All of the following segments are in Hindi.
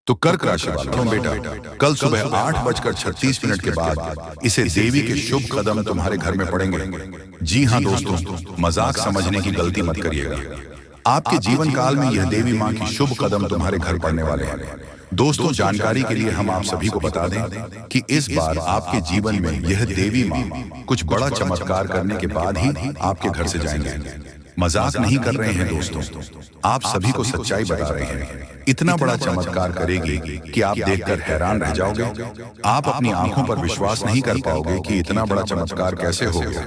तो कर्क राशि वालों बेटा, कल सुबह 8:36 के बाद इसे देवी के शुभ कदम तुम्हारे घर में पड़ेंगे। जी हाँ दोस्तों, मजाक समझने की गलती मत करिएगा। आपके जीवन काल में यह देवी माँ की शुभ कदम तुम्हारे घर पड़ने वाले हैं। दोस्तों, जानकारी के लिए हम आप सभी को बता दें कि इस बार आपके जीवन में यह देवी माँ कुछ बड़ा चमत्कार करने के बाद ही आपके घर से जाएंगे। मजाक नहीं कर रहे हैं दोस्तों, आप सभी को सच्चाई बता रहे हैं। इतना बड़ा चमत्कार करेगी कि आप देखकर हैरान रह जाओगे। आप अपनी आंखों पर विश्वास नहीं कर पाओगे कि इतना बड़ा चमत्कार कैसे हो गया।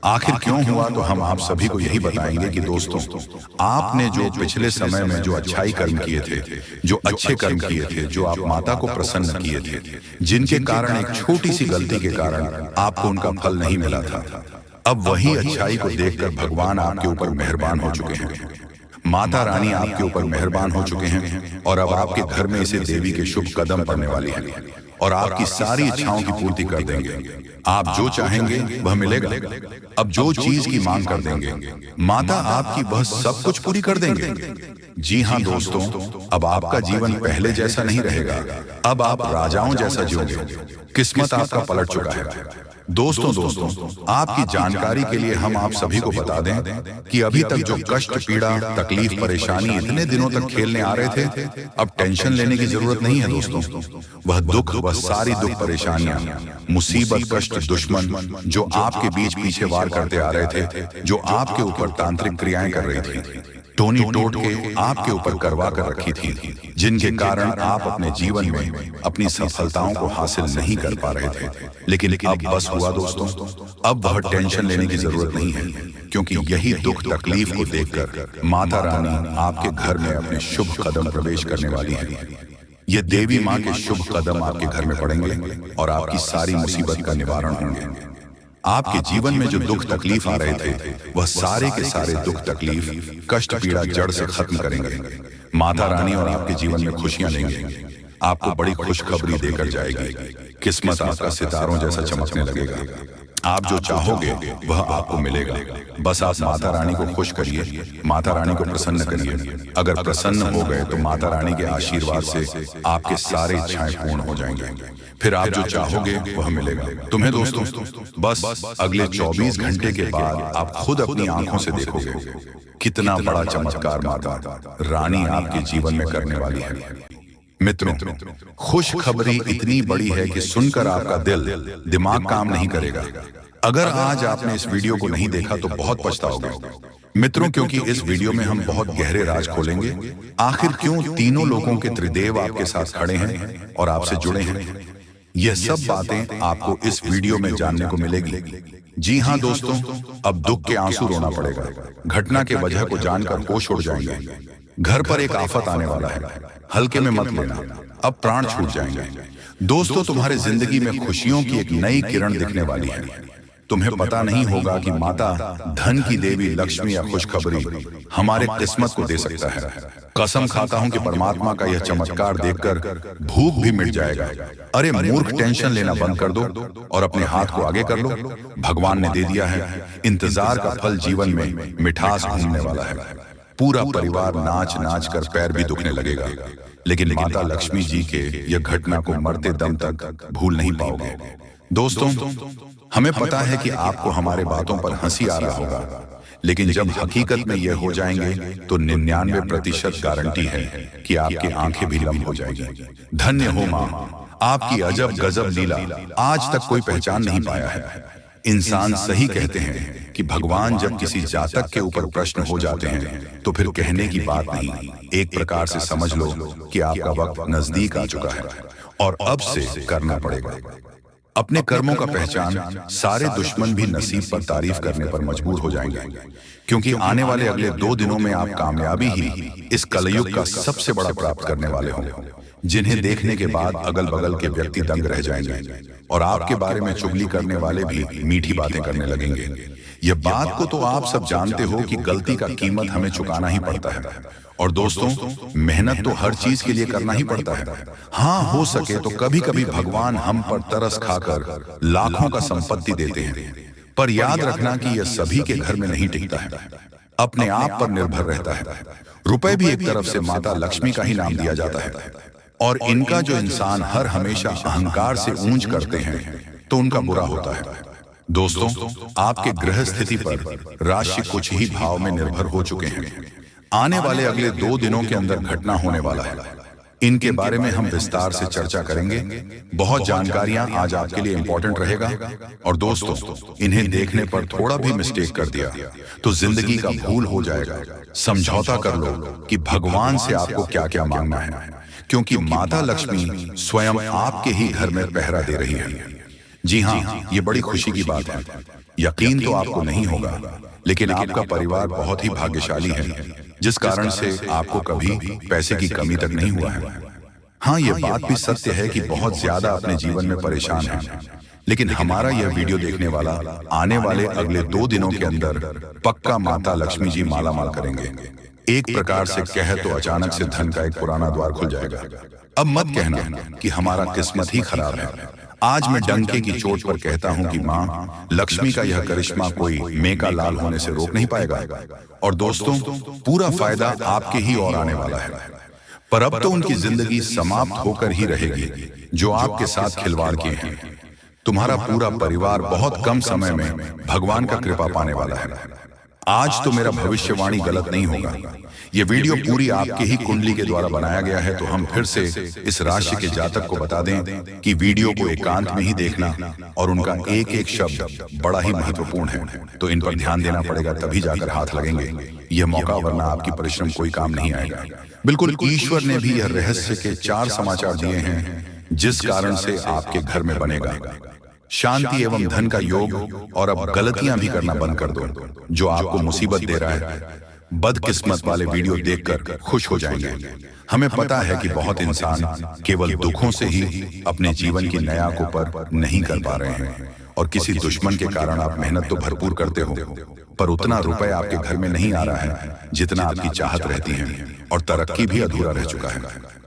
आखिर क्यों हुआ, तो हम आप सभी को यही बताएंगे कि दोस्तों, आपने जो पिछले समय में जो अच्छाई कर्म किए थे, जो अच्छे कर्म किए थे, जो आप माता को प्रसन्न किए थे, जिनके कारण एक छोटी सी गलती के कारण आपको उनका फल नहीं मिला था, अब वही अच्छाई को देखकर भगवान आपके ऊपर मेहरबान हो चुके हैं। माता रानी आपके ऊपर मेहरबान हो चुके हैं और अब आपके घर में इसे देवी के शुभ कदम पड़ने वाली है और आपकी सारी इच्छाओं की पूर्ति कर देंगे। आप जो चाहेंगे वह मिलेगा। अब जो चीज की मांग कर देंगे, माता आपकी वह सब कुछ पूरी कर देंगे। जी हाँ दोस्तों, अब आपका जीवन पहले जैसा नहीं रहेगा। अब आप राजाओं जैसा जियोगे। किस्मत आपका पलट चुका है। दोस्तों, आपकी जानकारी के लिए हम आप सभी को बता दें कि अभी तक जो कष्ट, पीड़ा, तकलीफ, परेशानी इतने दिनों तक खेलने आ रहे थे, अब टेंशन लेने की जरूरत नहीं है दोस्तों। वह दुख, वह सारी दुख परेशानियां, मुसीबत, कष्ट, दुश्मन जो आपके बीच पीछे वार करते आ रहे थे, जो आपके ऊपर तांत्रिक क्रियाएं कर रही थी, टोनी टोट के आपके ऊपर करवा कर रखी थी, जिनके कारण आप अपने जीवन में अपनी सफलताओं को हासिल नहीं कर पा रहे थे। लेकिन अब बस हुआ दोस्तों, अब वह टेंशन लेने की जरूरत नहीं है, क्योंकि यही दुख, तकलीफ को देखकर माता रानी आपके घर में अपने शुभ कदम प्रवेश करने वाली है। ये देवी माँ के शुभ कदम आपके घर में पड़ेंगे और आपकी सारी मुसीबत का निवारण होंगे। आपके जीवन में जो दुख तकलीफ आ रहे थे, वह सारे के सारे दुख तकलीफ, कष्ट, पीड़ा जड़ से खत्म करेंगे। माता रानी और आपके जीवन में खुशियां लेंगे। आपको बड़ी खुशखबरी देकर जाएगी। किस्मत आपका सितारों जैसा चमकने लगेगा। आप जो चाहोगे वह आपको मिलेगा। बस आप माता रानी को खुश करिए, माता रानी को प्रसन्न करिए। अगर प्रसन्न हो गए तो माता रानी के आशीर्वाद से आपके सारे इच्छाएं पूर्ण हो जाएंगे। फिर आप जो चाहोगे वह मिलेगा तुम्हें दोस्तों। बस अगले 24 घंटे के बाद आप खुद अपनी आंखों से देखोगे कितना बड़ा चमत्कार माता रानी आपके जीवन में करने वाली है। मित्रों, खुश खबरी इतनी बड़ी है कि सुनकर आपका दिमाग काम नहीं करेगा। अगर आज आपने इस वीडियो को नहीं देखा तो बहुत पछताओगे मित्रों, क्योंकि इस वीडियो में हम बहुत गहरे राज खोलेंगे। आखिर क्यों तीनों लोगों के त्रिदेव आपके साथ खड़े हैं और आपसे जुड़े हैं, यह सब बातें आपको इस वीडियो में जानने को मिलेगी। जी हाँ दोस्तों, अब दुख के आंसू रोना पड़ेगा। घटना के वजह को जानकर होश उड़ जाएंगे। घर पर एक आफत आने वाला है, हल्के में मत लेना, अब प्राण छूट जाएंगे। दोस्तों, तुम्हारे जिंदगी में खुशियों की एक नई किरण दिखने वाली है। तुम्हें पता नहीं होगा कि माता धन की देवी लक्ष्मी या खुशखबरी हमारे किस्मत को दे सकता है। कसम खाता हूं कि परमात्मा का यह चमत्कार देखकर भूख भी मिट जाएगा। अरे मूर्ख, टेंशन लेना बंद कर दो और अपने हाथ को आगे कर लो। भगवान ने दे दिया है। इंतजार का फल जीवन में मिठास घूमने वाला है। पूरा परिवार नाच नाच कर पैर भी दुखने लगेगा। लेकिन माता लक्ष्मी जी के यह घटना को मरते दम तक भूल नहीं पाओगे। दोस्तों, हमें पता है कि आपको हमारे बातों पर हंसी आ रहा होगा, लेकिन जब हकीकत में यह हो जाएंगे तो 99% गारंटी है कि आपकी आंखें भी लंब हो जाएगी। धन्य हो मां, आपकी अजब गजब लीला आज तक कोई पहचान नहीं पाया है। इंसान सही कहते हैं कि भगवान जब किसी जातक के ऊपर प्रश्न हो जाते हैं तो फिर कहने की बात नहीं। एक प्रकार से समझ लो कि आपका वक्त नजदीक आ चुका है और अब से करना पड़ेगा। अपने कर्मों का पहचान सारे दुश्मन भी नसीब पर तारीफ करने पर मजबूर हो जाएंगे, क्योंकि आने वाले अगले 2 दिनों में आप कामयाबी ही इस कलयुग का सबसे बड़ा प्राप्त करने वाले हों, जिन्हें देखने के बाद अगल बगल के व्यक्ति दंग रह जाएंगे और आपके बारे में चुगली करने वाले भी मीठी बातें करने लगेंगे। यह बात को तो आप सब जानते हो कि गलती का कीमत हमें चुकाना ही पड़ता है। और दोस्तों, मेहनत तो हर चीज के लिए करना ही पड़ता है। हाँ, हो सके तो कभी कभी भगवान हम पर तरस खाकर लाखों का संपत्ति देते हैं, पर याद रखना कि यह सभी के घर में नहीं टिकता है, अपने आप पर निर्भर रहता है। रुपए भी एक तरफ से माता लक्ष्मी का ही नाम दिया जाता है। और इनका जो इंसान हर हमेशा अहंकार से ऊंच करते हैं तो उनका बुरा होता है। दोस्तों, आपके ग्रह स्थिति पर राशि कुछ ही भाव में निर्भर हो चुके हैं। आने वाले अगले 2 दिनों के अंदर घटना होने वाला है। इनके बारे में हम विस्तार से चर्चा करेंगे। बहुत जानकारियां आज आपके लिए इंपॉर्टेंट रहेगा। और दोस्तों, इन्हें देखने पर थोड़ा भी मिस्टेक कर दिया तो जिंदगी का भूल हो जाएगा। समझौता कर लो कि भगवान से आपको क्या क्या मांगना है, क्योंकि माता लक्ष्मी स्वयं आपके ही घर में पहरा दे रही है। जी हाँ, ये बड़ी खुशी की बात है। यकीन तो आपको नहीं होगा, लेकिन आपका परिवार बहुत ही भाग्यशाली है, जिस कारण से आपको कभी पैसे की कमी तक नहीं हुआ है। हाँ, ये बात भी सत्य है कि बहुत ज्यादा अपने जीवन में परेशान हैं, लेकिन हमारा यह वीडियो देखने वाला आने वाले अगले 2 दिनों के अंदर पक्का माता लक्ष्मी जी माला माल करेंगे। एक प्रकार से कहे तो अचानक से धन का एक पुराना द्वार खुल जाएगा। अब मत कहना कि हमारा किस्मत ही खराब है। आज मैं डंके की चोट पर कहता हूं कि मां लक्ष्मी का यह करिश्मा कोई मेका लाल होने से रोक नहीं पाएगा। और दोस्तों, पूरा फायदा आपके ही ओर आने वाला है। पर अब तो उनकी जिंदगी समाप्त होकर ही रहेगी जो आपके साथ खिलवाड़ किए हैं। तुम्हारा पूरा परिवार बहुत कम समय में भगवान का कृपा पाने वाला है। आज तो मेरा भविष्यवाणी गलत नहीं होगा। यह वीडियो पूरी आपके ही कुंडली के द्वारा बनाया गया है, तो हम फिर से इस राशि के जातक को बता दें कि वीडियो को एकांत में ही देखना और उनका एक एक शब्द बड़ा ही महत्वपूर्ण है, तो इन पर ध्यान देना पड़ेगा, तभी जाकर हाथ लगेंगे यह मौका, वरना आपकी परिश्रम कोई काम नहीं आएगा। बिल्कुल, ईश्वर ने भी यह रहस्य के 4 समाचार दिए हैं जिस कारण से आपके घर में बनेगा शांति एवं धन का योग। और अब गलतियां भी करना बंद कर दो जो आपको मुसीबत दे रहा है। बदकिस्मत वाले वीडियो देखकर खुश हो जाएंगे। हमें पता है कि बहुत इंसान केवल दुखों से ही अपने जीवन की नया को पर नहीं कर पा रहे हैं, और किसी दुश्मन के कारण आप मेहनत तो भरपूर करते हो, पर उतना रुपए आपके घर में नहीं आ रहा है जितना आपकी चाहत रहती है, और तरक्की भी अधूरा रह चुका है।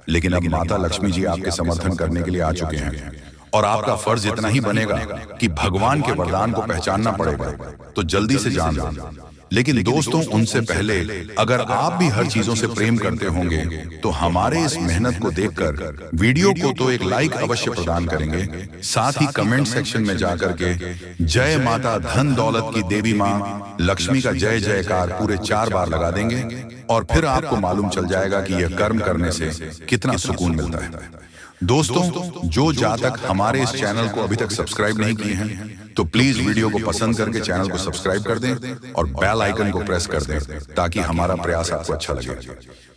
लेकिन अब माता लक्ष्मी जी आपके समर्थन करने के लिए आ चुके हैं, और आपका फर्ज इतना ही बनेगा कि भगवान के वरदान को पहचानना पड़ेगा। तो जल्दी से जान लो। लेकिन दोस्तों, उनसे पहले अगर आप भी हर चीजों से प्रेम करते होंगे तो हमारे इस मेहनत को देखकर वीडियो को तो एक लाइक अवश्य प्रदान करेंगे। साथ ही कमेंट सेक्शन में जाकर के जय माता धन दौलत की देवी माँ लक्ष्मी का जय जयकार पूरे 4 बार लगा देंगे, और फिर आपको मालूम चल जाएगा कि यह कर्म करने से कितना सुकून मिलता है। दोस्तों, जो जातक हमारे इस चैनल को अभी तक सब्सक्राइब नहीं किए हैं तो प्लीज वीडियो को पसंद करके चैनल को सब्सक्राइब कर दें और बेल आइकन को प्रेस कर दें, ताकि हमारा प्रयास आपको अच्छा लगे।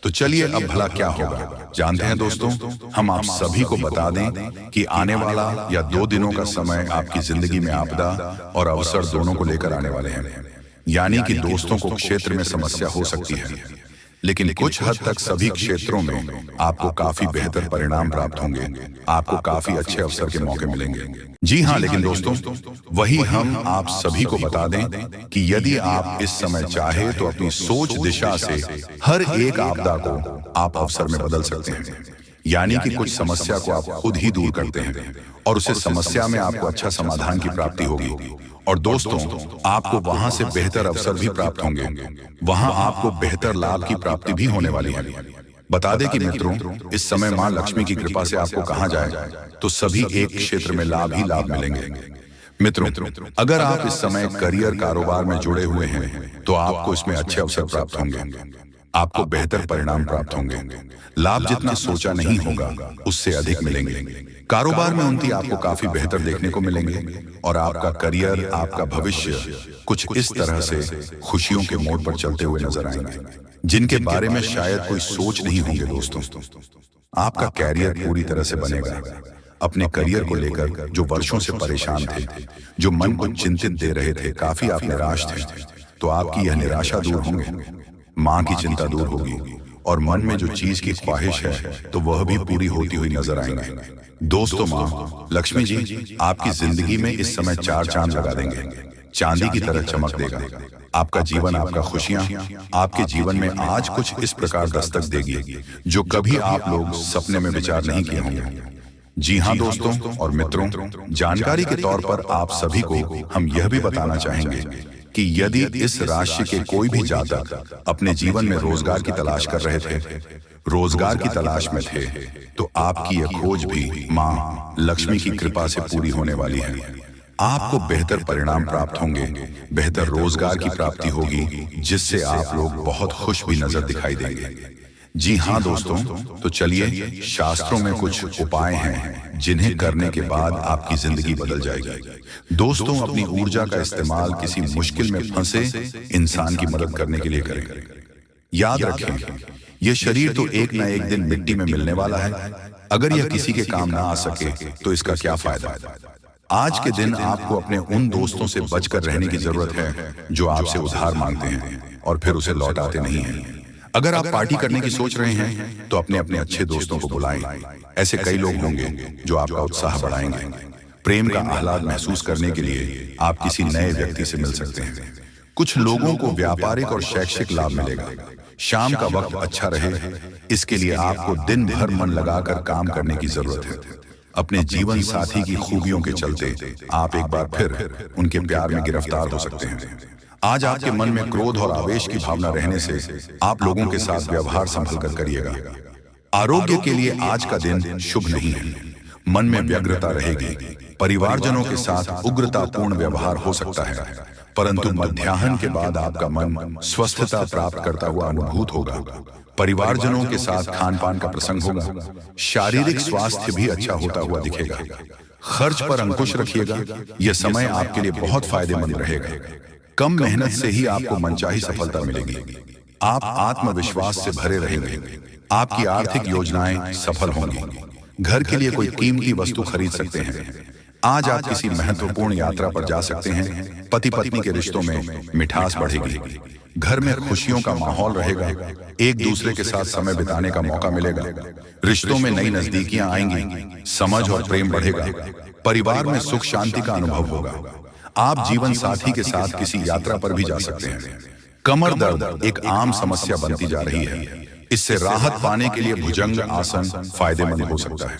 तो चलिए, अब भला क्या होगा जानते हैं दोस्तों। हम आप सभी को बता दें कि आने वाला या 2 दिनों का समय आपकी जिंदगी में आपदा और अवसर दोनों को लेकर आने वाले हैं। यानी कि दोस्तों को क्षेत्र में समस्या हो सकती है, लेकिन कुछ हद तक सभी क्षेत्रों में आपको काफी बेहतर परिणाम प्राप्त होंगे। आपको काफी अच्छे अवसर के मौके मिलेंगे। जी हाँ, लेकिन दोस्तों, वही हम आप सभी को बता दें कि यदि आप इस समय चाहे तो अपनी सोच दिशा से हर एक आपदा को आप अवसर में बदल सकते हैं। यानी कि कुछ समस्या को आप खुद ही दूर करते हैं और उसे समस्या में आपको अच्छा समाधान की प्राप्ति होगी। और दोस्तों, आपको वहां से बेहतर अवसर भी प्राप्त होंगे। वहां आपको बेहतर लाभ की प्राप्ति भी होने वाली है। बता दें कि मित्रों, इस समय मां लक्ष्मी की कृपा से आपको कहां जाए तो सभी एक क्षेत्र में लाभ ही लाभ मिलेंगे। मित्रों, अगर आप इस समय करियर कारोबार में जुड़े हुए हैं तो आपको इसमें अच्छे अवसर प्राप्त होंगे। आपको बेहतर परिणाम प्राप्त होंगे। लाभ जितना सोचा नहीं होगा उससे अधिक मिलेंगे। कारोबार में उन्नति आपको काफी बेहतर देखने को मिलेंगे, और आपका करियर, आपका भविष्य कुछ इस तरह से खुशियों के मोड़ पर चलते हुए नजर आएंगे, जिनके बारे में शायद कोई सोच नहीं होंगे। दोस्तों, आपका कैरियर पूरी तरह से बनेगा। अपने करियर को लेकर जो वर्षों से परेशान थे, जो मन को चिंतित दे रहे थे, काफी आप निराश थे, तो आपकी यह निराशा दूर होंगे। मां की चिंता दूर होगी, और मन में जो चीज की ख्वाहिश है तो वह भी पूरी होती हुई नजर आएंगे। दोस्तों, मां लक्ष्मी जी आपकी जिंदगी में इस समय 4 चांद लगा देंगे। चांदी की तरह चमक देगा आपका जीवन। आपका खुशियां आपके जीवन में आज कुछ इस प्रकार दस्तक देगी जो कभी आप लोग सपने में विचार नहीं किए होंगे। जी हाँ दोस्तों और मित्रों, जानकारी के तौर पर आप सभी को हम यह भी बताना चाहेंगे कि यदि इस राशि के कोई भी जातक अपने जीवन में रोजगार की तलाश कर रहे थे, रोजगार की तलाश में थे, तो आपकी यह खोज भी मां लक्ष्मी की कृपा से पूरी होने वाली है। आपको बेहतर परिणाम प्राप्त होंगे, बेहतर रोजगार की प्राप्ति होगी, जिससे आप लोग बहुत खुश भी नजर दिखाई देंगे। जी हाँ दोस्तों, तो चलिए, शास्त्रों में कुछ उपाय हैं जिन्हें करने के बाद आपकी जिंदगी बदल जाएगी। दोस्तों, अपनी ऊर्जा का इस्तेमाल किसी मुश्किल में फंसे इंसान की मदद करने के लिए करें। याद रखें, यह शरीर तो एक न एक दिन मिट्टी में मिलने वाला है। अगर यह किसी के काम ना आ सके तो इसका क्या फायदा। आज के दिन आपको अपने उन दोस्तों से बचकर रहने की जरूरत है जो आपसे उधार मांगते हैं और फिर उसे लौटाते नहीं हैं। अगर आप पार्टी करने की सोच रहे हैं तो अपने अपने अच्छे दोस्तों को बुलाएं। ऐसे कई लोग होंगे जो आपका उत्साह बढ़ाएंगे। प्रेम का आह्लाद महसूस करने के लिए आप किसी नए व्यक्ति से मिल सकते हैं। कुछ लोगों को व्यापारिक और शैक्षिक लाभ मिलेगा। शाम का वक्त अच्छा रहे, इसके लिए आपको दिन भर मन लगाकर काम करने की जरूरत है। अपने जीवन साथी की खूबियों के चलते आप एक बार फिर उनके प्यार में गिरफ्तार हो सकते हैं। आज आपके मन में क्रोध और आवेश की भावना रहने से आप लोगों के साथ व्यवहार संभल कर करिएगा। आरोग्य के लिए आज का दिन शुभ नहीं है। मन में व्यग्रता रहेगी। परिवारजनों के साथ उग्रतापूर्ण व्यवहार हो सकता है, परंतु मध्याह्न के बाद आपका मन स्वस्थता प्राप्त करता हुआ अनुभूत होगा। परिवारजनों के साथ खान पान का प्रसंग होगा। शारीरिक स्वास्थ्य भी अच्छा होता हुआ दिखेगा। खर्च पर अंकुश रखिएगा। यह समय आपके लिए बहुत फायदेमंद रहेगा। कम मेहनत से ही आपको मनचाही सफलता मिलेगी। आप आत्मविश्वास से भरे रहेंगे। आपकी आर्थिक योजनाएं सफल होंगी। घर के लिए कोई कीमती वस्तु खरीद सकते हैं। आज आप किसी महत्वपूर्ण यात्रा पर जा सकते हैं। पति पत्नी के रिश्तों में मिठास बढ़ेगी। घर में खुशियों का माहौल रहेगा। एक दूसरे के साथ समय बिताने का मौका मिलेगा। रिश्तों में नई नजदीकियां आएंगी। समझ और प्रेम बढ़ेगा। परिवार में सुख शांति का अनुभव होगा। आप जीवन साथी के साथ किसी यात्रा पर भी जा सकते हैं। कमर दर्द एक आम समस्या बनती जा रही है। इससे राहत पाने के लिए भुजंग आसन फायदेमंद हो सकता है।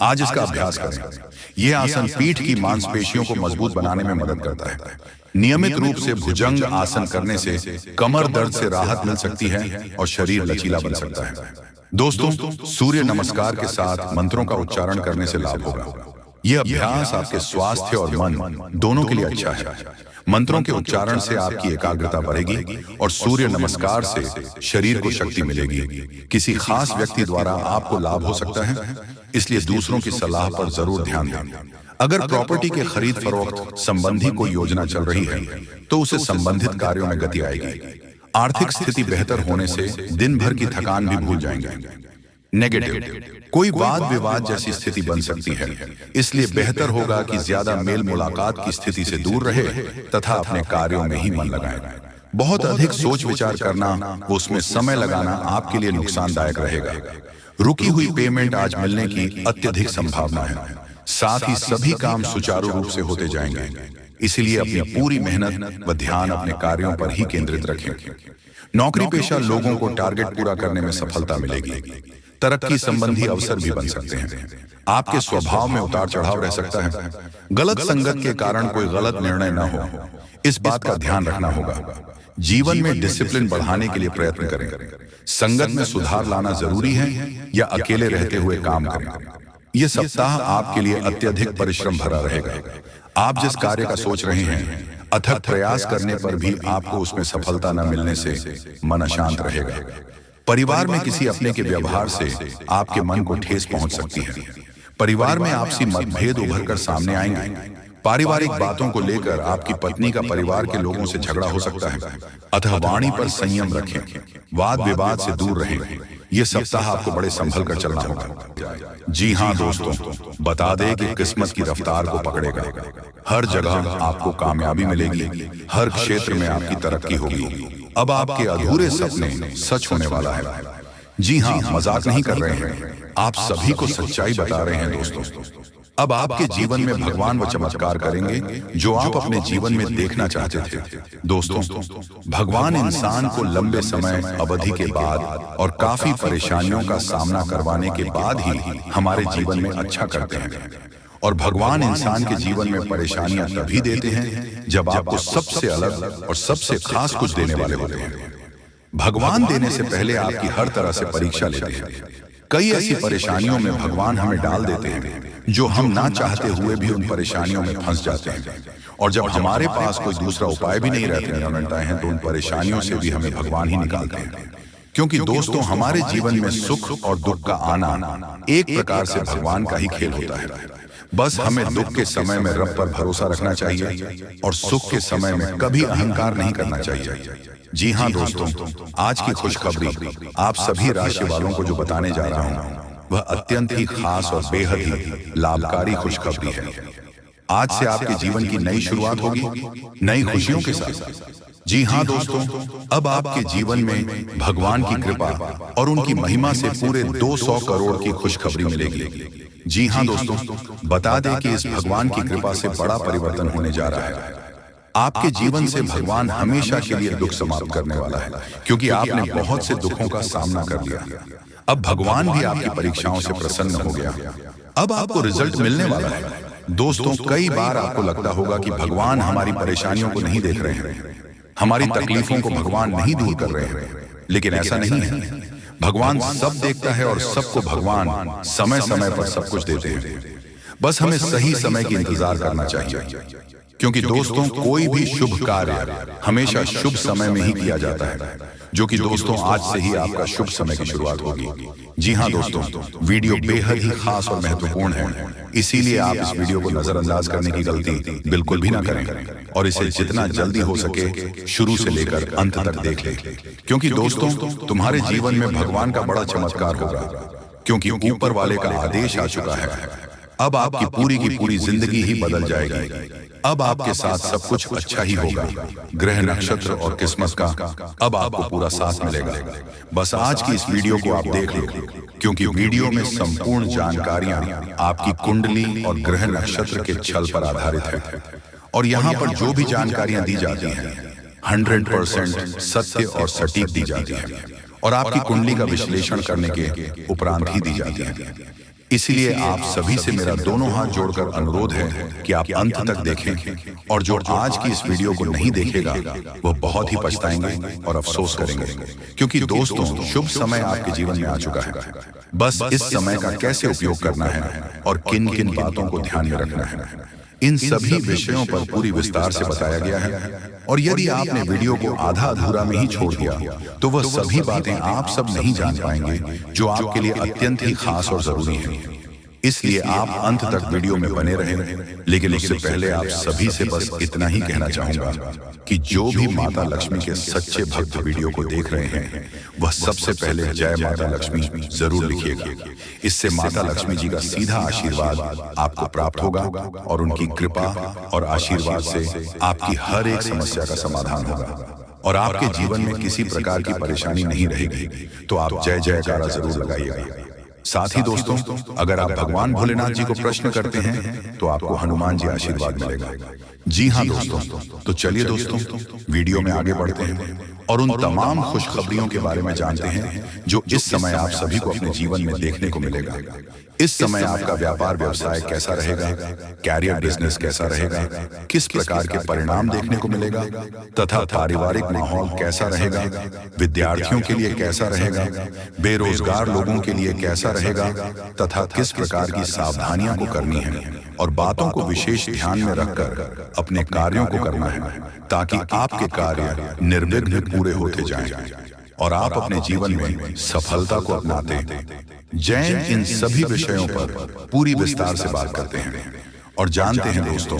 आज इसका अभ्यास करें। यह आसन पीठ की मांसपेशियों को मजबूत बनाने में मदद करता है। नियमित रूप से भुजंग आसन करने से कमर दर्द से राहत मिल सकती है और शरीर लचीला बन सकता है। दोस्तों, सूर्य नमस्कार के साथ मंत्रों का उच्चारण करने से लाभ होगा। यह अभ्यास आपके स्वास्थ्य और मन दोनों के लिए अच्छा है। मंत्रों के उच्चारण से आपकी एकाग्रता बढ़ेगी और सूर्य नमस्कार से शरीर को शक्ति मिलेगी। किसी खास व्यक्ति द्वारा आपको लाभ हो सकता है, इसलिए दूसरों की सलाह पर जरूर ध्यान दें। अगर प्रॉपर्टी के खरीद फरोख्त संबंधी कोई योजना चल रही है तो उसे संबंधित कार्यों में गति आएगी। आर्थिक स्थिति बेहतर होने से दिन भर की थकान भी भूल जाएंगे। नेगेटिव, कोई वाद विवाद जैसी स्थिति बन सकती है, इसलिए बेहतर होगा कि ज्यादा मेल मुलाकात की स्थिति से दूर रहे तथा अपने कार्यों में ही मन लगाएं। बहुत अधिक सोच विचार करना, उसमें समय लगाना आपके लिए नुकसानदायक रहेगा। रुकी हुई पेमेंट आज मिलने की अत्यधिक संभावना है। साथ ही सभी काम सुचारू रूप से होते जाएंगे। इसलिए अपनी पूरी मेहनत व ध्यान अपने कार्यों पर ही केंद्रित रखें। नौकरी पेशा लोगों को टारगेट पूरा करने में सफलता मिलेगी। तरक्की संबंधी अवसर भी बन सकते हैं। आपके स्वभाव में उतार चढ़ाव रह सकता है। गलत संगत के कारण कोई गलत निर्णय न हो, इस बात का ध्यान रखना होगा। जीवन में डिसिप्लिन बढ़ाने के लिए प्रयत्न करें। संगत में सुधार लाना जरूरी है या अकेले रहते हुए काम करें। यह सप्ताह आपके लिए अत्यधिक परिश्रम भरा रहेगा। आप जिस कार्य का सोच रहे हैं, अथक प्रयास करने पर भी आपको उसमें सफलता न मिलने से मन अशांत रहेगा। परिवार में किसी अपने के व्यवहार से आपके मन को ठेस पहुंच सकती है। परिवार में आपसी मतभेद उभर कर सामने आएंगे। पारिवारिक बातों को लेकर आपकी पत्नी का परिवार के लोगों से झगड़ा हो सकता है। अतः वाणी पर संयम रखें। वाद विवाद से दूर रहें। यह सप्ताह आपको बड़े संभल कर चलना होगा। जी हाँ दोस्तों, बता दें कि किस्मत की रफ्तार को पकड़ेगा। हर जगह आपको कामयाबी मिलेगी। हर क्षेत्र में आपकी तरक्की होगी। अब आपके अधूरे सपने सच होने वाला है। जी हाँ, मजाक नहीं कर रहे हैं, आप सभी को सच्चाई बता रहे हैं दोस्तों। अब आपके जीवन में भगवान वो चमत्कार करेंगे जो आप अपने जीवन में देखना चाहते थे। दोस्तों, भगवान इंसान को लंबे समय अवधि के बाद और काफी परेशानियों का सामना करवाने के बाद ही हमारे जीवन में अच्छा करते हैं। और भगवान इंसान के जीवन में परेशानियां तभी देते हैं जब आपको सबसे अलग और सबसे खास कुछ देने वाले होते हैं। भगवान देने से पहले आपकी हर तरह से परीक्षा लेते हैं। कई ऐसी परेशानियों में भगवान हमें डाल देते हैं जो हम ना चाहते हुए भी उन परेशानियों में फंस जाते हैं, और जब हमारे पास कोई दूसरा उपाय भी नहीं रहता है तो उन परेशानियों से भी हमें भगवान ही निकालते हैं। क्योंकि दोस्तों, हमारे जीवन में सुख और दुख का आना एक प्रकार से भगवान का ही खेल होता है। बस हमें दुख के समय में रब पर भरोसा रखना चाहिए और सुख के समय में कभी अहंकार नहीं करना चाहिए। जी हाँ दोस्तों, आज की खुशखबरी आप सभी राशि वालों को जो बताने जा रहा हूँ वह अत्यंत ही खास और बेहद ही लाभकारी खुशखबरी है। आज से आपके जीवन की नई शुरुआत होगी, नई खुशियों के साथ। जी हाँ दोस्तों, अब आपके जीवन में भगवान की कृपा और उनकी महिमा से पूरे 200 करोड़ की खुशखबरी मिलेगी। जी हाँ दोस्तों, बता दें कि इस भगवान की कृपा से बड़ा परिवर्तन होने जा रहा है। आपके जीवन से भगवान हमेशा के लिए दुख समाप्त करने वाला है, क्योंकि आपने बहुत से दुखों का सामना कर लिया। अब भगवान भी आपकी परीक्षाओं से प्रसन्न हो गया। अब आपको रिजल्ट मिलने वाला है। दोस्तों, कई बार आपको लगता होगा कि भगवान हमारी परेशानियों को नहीं देख रहे हैं, हमारी तकलीफों को भगवान नहीं दूर कर रहे हैं, लेकिन ऐसा नहीं है। भगवान सब देखता है और सबको भगवान समय समय पर सब कुछ देते हैं। बस हमें सही समय की इंतजार करना चाहिए, क्योंकि दोस्तों, कोई भी शुभ कार्य हमेशा शुभ समय में ही किया जाता है, जो कि दोस्तों आज से ही आपका शुभ समय की शुरुआत होगी। जी हाँ दोस्तों, वीडियो बेहद ही खास और महत्वपूर्ण है, इसीलिए आप इस वीडियो को नजरअंदाज करने की गलती बिल्कुल भी ना करें और इसे जितना जल्दी हो सके शुरू से लेकर अंत तक देख लें। क्योंकि दोस्तों, तुम्हारे जीवन में भगवान का बड़ा चमत्कार होगा, क्योंकि ऊपर वाले का आदेश आ चुका है। अब आपकी पूरी की पूरी जिंदगी ही बदल जाएगी। अब आपके साथ सब कुछ अच्छा ही होगा। ग्रह, नक्षत्र और किस्मत का अब आपको पूरा साथ मिलेगा। बस आज की इस वीडियो को आप देख लो, क्योंकि वीडियो में संपूर्ण जानकारियां आपकी कुंडली और ग्रह नक्षत्र के छल पर आधारित है, और यहाँ पर जो भी जानकारियां दी जाती हैं 100% सत्य और सटीक दी जाती है, और आपकी कुंडली का विश्लेषण करने के उपरांत ही दी जाती है। इसलिए आप सभी से मेरा दोनों हाथ जोड़कर अनुरोध है कि आप अंत तक देखें, और जो आज की इस वीडियो को नहीं देखेगा वह बहुत ही पछताएंगे और अफसोस करेंगे, क्योंकि दोस्तों, शुभ समय आपके जीवन में आ चुका है। बस इस समय का कैसे उपयोग करना है और किन किन बातों को ध्यान में रखना है, इन सभी विषयों पर पूरी विस्तार से बताया गया है। और यदि आपने वीडियो को आधा अधूरा में ही छोड़ दिया तो वह सभी बातें आप सब नहीं जान पाएंगे, जो आपके लिए अत्यंत ही खास और जरूरी है। इसलिए आप अंत तक वीडियो में बने रहें। लेकिन उससे पहले आप सभी से बस इतना ही कहना चाहूंगा कि जो भी माता लक्ष्मी के सच्चे भक्त वीडियो को देख रहे हैं वह सबसे पहले जय माता लक्ष्मी जरूर लिखिएगा। इससे माता लक्ष्मी जी का सीधा आशीर्वाद आपको प्राप्त होगा, और उनकी कृपा और आशीर्वाद से आपकी हर एक समस्या का समाधान होगा, और आपके जीवन में किसी प्रकार की परेशानी नहीं रहेगी। तो आप जय जयकारा जरूर लगाइएगा। साथ ही दोस्तों, अगर आप भगवान भोलेनाथ जी को प्रश्न करते हैं तो आपको हनुमान जी आशीर्वाद मिलेगा। जी हाँ दोस्तों, तो चलिए दोस्तों, वीडियो में आगे बढ़ते हैं और उन तमाम खुशखबरियों के बारे में जानते हैं जो इस समय आप सभी को अपने जीवन में देखने को मिलेगा। इस समय आपका व्यापार व्यवसाय कैसा रहेगा, कैरियर बिजनेस कैसा रहेगा, किस प्रकार के परिणाम देखने को मिलेगा, तथा पारिवारिक माहौल कैसा रहेगा, विद्यार्थियों के लिए कैसा रहेगा, बेरोजगार लोगों के लिए कैसा रहेगा, तथा किस प्रकार की सावधानियां को करनी है और बातों को विशेष ध्यान में रखकर अपने कार्यों को करना है, ताकि आपके कार्य निर्विघ्न पूरे होते जाएं और आप अपने जीवन में सफलता को अपनाते। जैन इन सभी विषयों पर पूरी विस्तार से बात करते हैं और जानते हैं दोस्तों,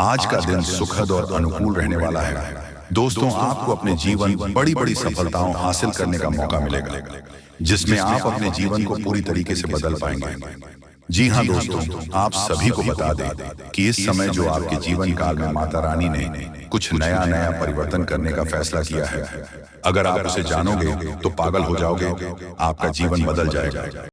आज का दिन सुखद और अनुकूल रहने वाला है। दोस्तों, आपको अपने जीवन बड़ी बड़ी सफलताओं हासिल करने का मौका मिलेगा, जिसमें आप अपने जीवन को पूरी तरीके से बदल पाएंगे। जी हाँ दोस्तों, आप सभी को बता दें कि इस समय जो आपके जीवन काल में माता रानी ने कुछ नया नया परिवर्तन करने का फैसला किया है, अगर आप उसे जानोगे तो पागल हो जाओगे, आपका जीवन बदल जाएगा।